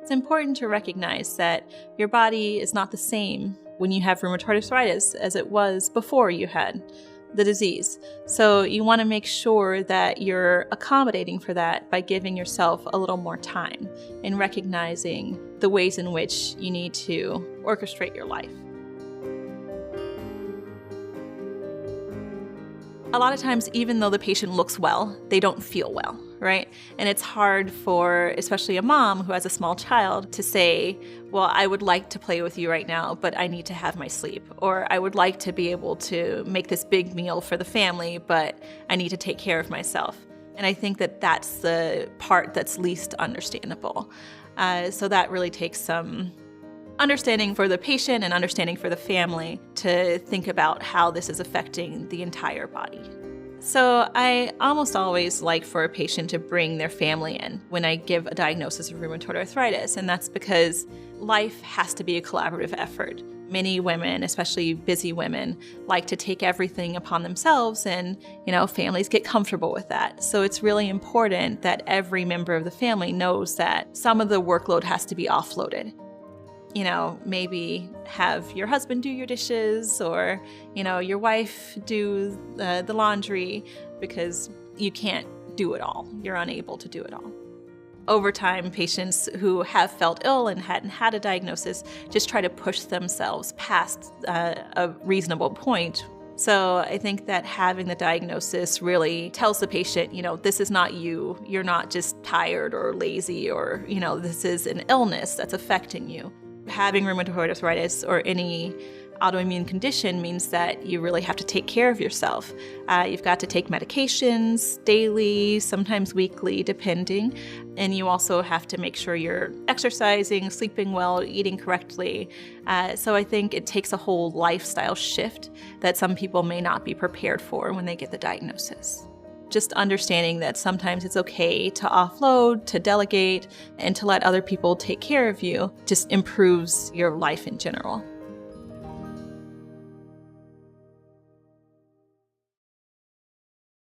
It's important to recognize that your body is not the same when you have rheumatoid arthritis as it was before you had the disease. So you want to make sure that you're accommodating for that by giving yourself a little more time and recognizing the ways in which you need to orchestrate your life. A lot of times, even though the patient looks well, they don't feel well, right? And it's hard for, especially a mom who has a small child, to say, well, I would like to play with you right now, but I need to have my sleep. Or I would like to be able to make this big meal for the family, but I need to take care of myself. And I think that that's the part that's least understandable. So that really takes some understanding for the patient and understanding for the family to think about how this is affecting the entire body. So I almost always like for a patient to bring their family in when I give a diagnosis of rheumatoid arthritis, and that's because life has to be a collaborative effort. Many women, especially busy women, like to take everything upon themselves, and families get comfortable with that. So it's really important that every member of the family knows that some of the workload has to be offloaded. Maybe have your husband do your dishes, or, your wife do the laundry, because you can't do it all. You're unable to do it all. Over time, patients who have felt ill and hadn't had a diagnosis just try to push themselves past a reasonable point. So I think that having the diagnosis really tells the patient, this is not you. You're not just tired or lazy, or, this is an illness that's affecting you. Having rheumatoid arthritis or any autoimmune condition means that you really have to take care of yourself. You've got to take medications daily, sometimes weekly, depending. And you also have to make sure you're exercising, sleeping well, eating correctly. So I think it takes a whole lifestyle shift that some people may not be prepared for when they get the diagnosis. Just understanding that sometimes it's okay to offload, to delegate, and to let other people take care of you just improves your life in general.